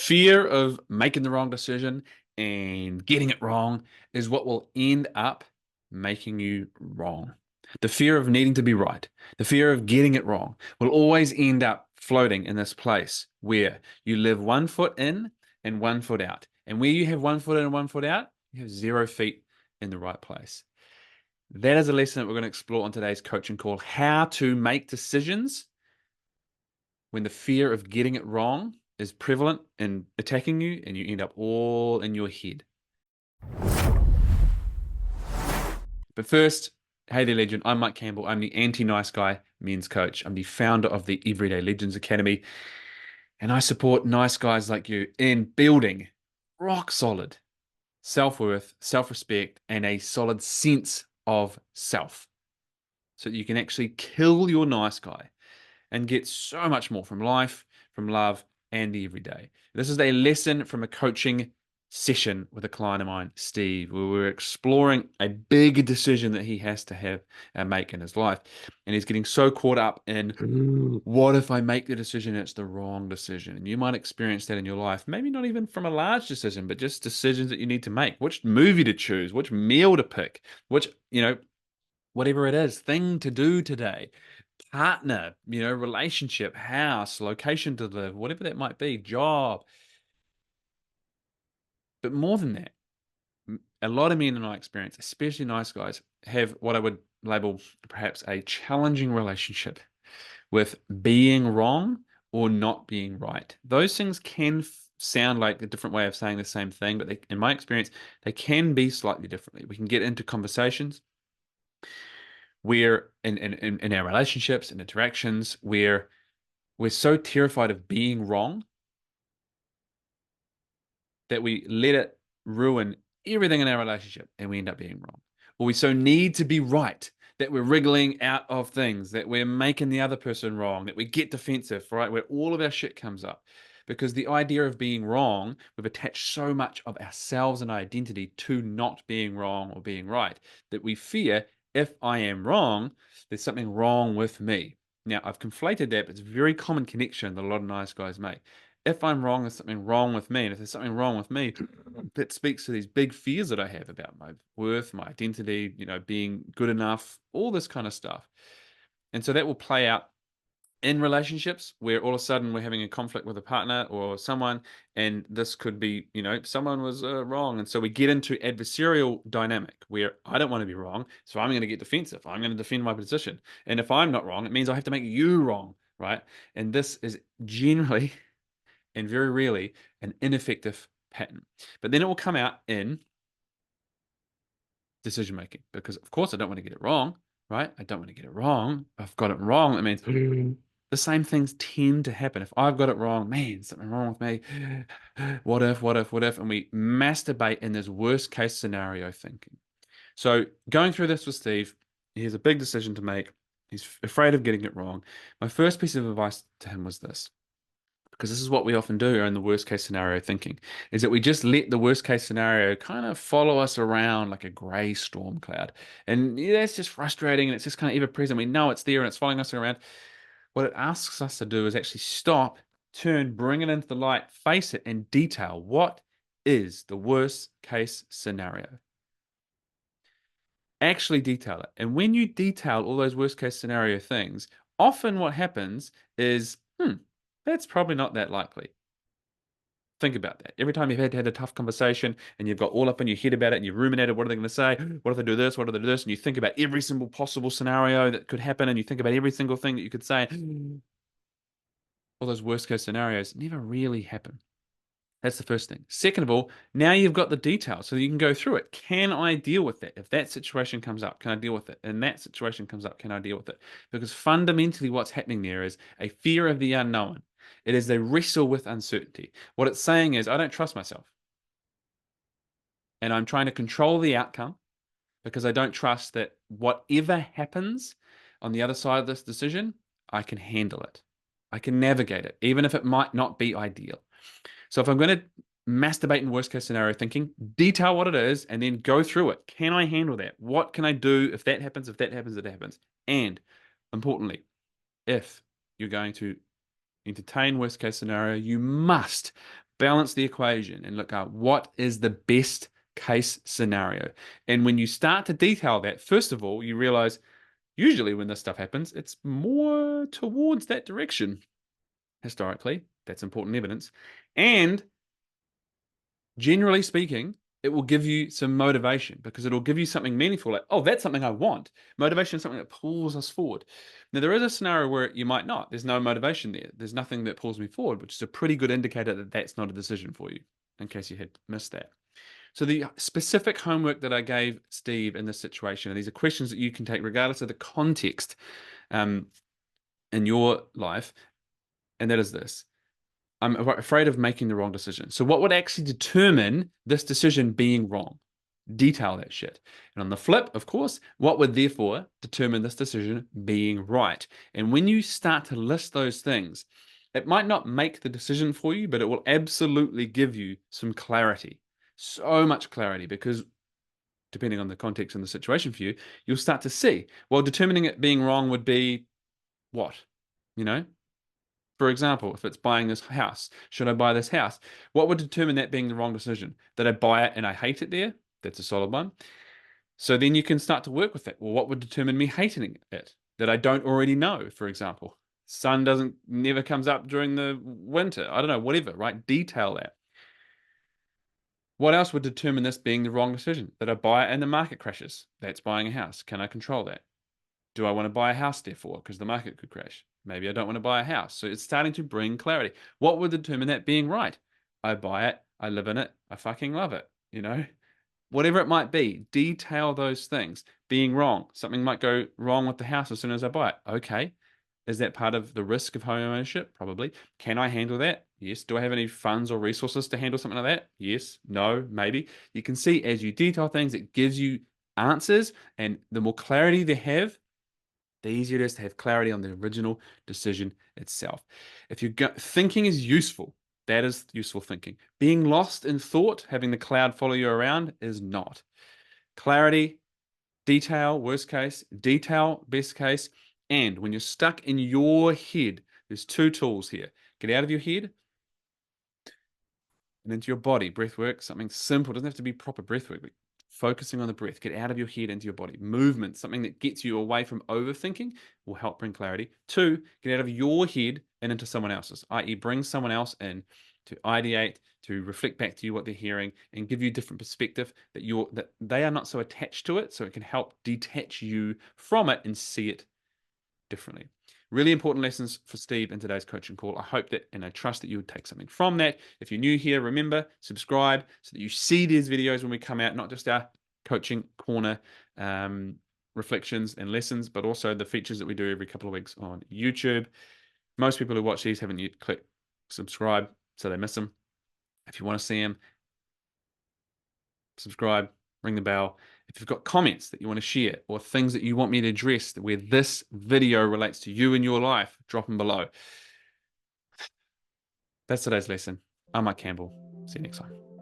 fear of making the wrong decision and getting it wrong is what will end up making you wrong. The fear of needing to be right, the fear of getting it wrong will always end up floating in this place where you live 1 foot in and 1 foot out. And where you have 1 foot in and 1 foot out, you have 0 feet in the right place. That is a lesson that we're going to explore on today's coaching call: how to make decisions when the fear of getting it wrong is prevalent in attacking you and you end up all in your head. But first, hey there, legend. I'm Mike Campbell. I'm the anti-nice guy men's coach. I'm the founder of the Everyday Legends Academy, and I support nice guys like you in building rock solid self-worth, self-respect, and a solid sense of self so that you can actually kill your nice guy and get so much more from life, from love, and the everyday. This is a lesson from a coaching session with a client of mine, Steve, where we're exploring a big decision that he has to have and make in his life. And he's getting so caught up in what if I make the decision, it's the wrong decision. And you might experience that in your life, maybe not even from a large decision, but just decisions that you need to make, which movie to choose, which meal to pick, which, whatever it is, thing to do today, partner, relationship, house, location to live, whatever that might be, job. But more than that, a lot of men in my experience, especially nice guys, have what I would label perhaps a challenging relationship with being wrong or not being right. Those things can sound like a different way of saying the same thing, but in my experience, they can be slightly differently. We can get into conversations where in our relationships and interactions where we're so terrified of being wrong that we let it ruin everything in our relationship and we end up being wrong. Or we so need to be right that we're wriggling out of things, that we're making the other person wrong, that we get defensive, right? Where all of our shit comes up. Because the idea of being wrong, we've attached so much of ourselves and identity to not being wrong or being right that we fear if I am wrong, there's something wrong with me. Now, I've conflated that, but it's a very common connection that a lot of nice guys make. If I'm wrong, there's something wrong with me. And if there's something wrong with me, that speaks to these big fears that I have about my worth, my identity, being good enough, all this kind of stuff. And so that will play out in relationships where all of a sudden we're having a conflict with a partner or someone, and this could be, someone was wrong. And so we get into adversarial dynamic where I don't want to be wrong, so I'm going to get defensive. I'm going to defend my position. And if I'm not wrong, it means I have to make you wrong, right? And this is generally and very rarely an ineffective pattern. But then it will come out in decision making because, of course, I don't want to get it wrong, right? I don't want to get it wrong. If I've got it wrong, that means the same things tend to happen. If I've got it wrong, man, something wrong with me. What if, what if, what if? And we masturbate in this worst case scenario thinking. So going through this with Steve, he has a big decision to make. He's afraid of getting it wrong. My first piece of advice to him was this, because this is what we often do in the worst case scenario thinking, is that we just let the worst case scenario kind of follow us around like a gray storm cloud. And yeah, that's just frustrating and it's just kind of ever present. We know it's there and it's following us around. What it asks us to do is actually stop, turn, bring it into the light, face it, and detail what is the worst case scenario. Actually detail it. And when you detail all those worst case scenario things, often what happens is, that's probably not that likely. Think about that. Every time you've had a tough conversation and you've got all up in your head about it and you've ruminated, what are they going to say? What if they do this? What if they do this? And you think about every single possible scenario that could happen and you think about every single thing that you could say. All those worst case scenarios never really happen. That's the first thing. Second of all, now you've got the details so you can go through it. Can I deal with that? If that situation comes up, can I deal with it? And that situation comes up, can I deal with it? Because fundamentally what's happening there is a fear of the unknown. It is a wrestle with uncertainty. What it's saying is, I don't trust myself. And I'm trying to control the outcome because I don't trust that whatever happens on the other side of this decision, I can handle it. I can navigate it, even if it might not be ideal. So if I'm going to masturbate in worst case scenario thinking, detail what it is, and then go through it. Can I handle that? What can I do if that happens, if that happens, if that happens? And importantly, if you're going to entertain worst case scenario, you must balance the equation and look at what is the best case scenario. And when you start to detail that, first of all, you realize usually when this stuff happens, it's more towards that direction. Historically, that's important evidence. And generally speaking, it will give you some motivation because it'll give you something meaningful like, oh, that's something I want. Motivation is something that pulls us forward. Now, there is a scenario where you might not. There's no motivation there. There's nothing that pulls me forward, which is a pretty good indicator that that's not a decision for you, in case you had missed that. So the specific homework that I gave Steve in this situation, and these are questions that you can take regardless of the context in your life, and that is this. I'm afraid of making the wrong decision. So what would actually determine this decision being wrong? Detail that shit. And on the flip, of course, what would therefore determine this decision being right? And when you start to list those things, it might not make the decision for you, but it will absolutely give you some clarity. So much clarity because depending on the context and the situation for you, you'll start to see. Well, determining it being wrong would be what? You know, for example, if it's buying this house, should I buy this house? What would determine that being the wrong decision? That I buy it and I hate it there? That's a solid one. So then you can start to work with that. Well, what would determine me hating it? That I don't already know, for example. Sun doesn't never comes up during the winter. I don't know, whatever, right? Detail that. What else would determine this being the wrong decision? That I buy it and the market crashes. That's buying a house. Can I control that? Do I want to buy a house therefore? Because the market could crash. Maybe I don't want to buy a house. So it's starting to bring clarity. What would determine that being right? I buy it, I live in it, I fucking love it, you know? Whatever it might be, detail those things. Being wrong. Something might go wrong with the house as soon as I buy it. Okay. Is that part of the risk of home ownership? Probably. Can I handle that? Yes. Do I have any funds or resources to handle something like that? Yes. No. Maybe. You can see as you detail things, it gives you answers, and the more clarity they have, the easier it is to have clarity on the original decision itself. If thinking is useful, that is useful thinking. Being lost in thought, having the cloud follow you around, is not. Clarity, detail, worst case, detail, best case. And when you're stuck in your head, there's two tools here. Get out of your head and into your body. Breath work, something simple. It doesn't have to be proper breath work, but focusing on the breath. Get out of your head into your body. Movement, something that gets you away from overthinking, will help bring clarity. Two, get out of your head and into someone else's, i.e., bring someone else in to ideate, to reflect back to you what they're hearing, and give you a different perspective that they are not so attached to it, so it can help detach you from it and see it differently. Really important lessons for Steve in today's coaching call. I hope that, and I trust that you would take something from that. If you're new here, remember, subscribe so that you see these videos when we come out, not just our coaching corner reflections and lessons, but also the features that we do every couple of weeks on YouTube. Most people who watch these haven't yet clicked subscribe, so they miss them. If you want to see them, subscribe, ring the bell. If you've got comments that you want to share or things that you want me to address where this video relates to you in your life, drop them below. That's today's lesson. I'm Mike Campbell. See you next time.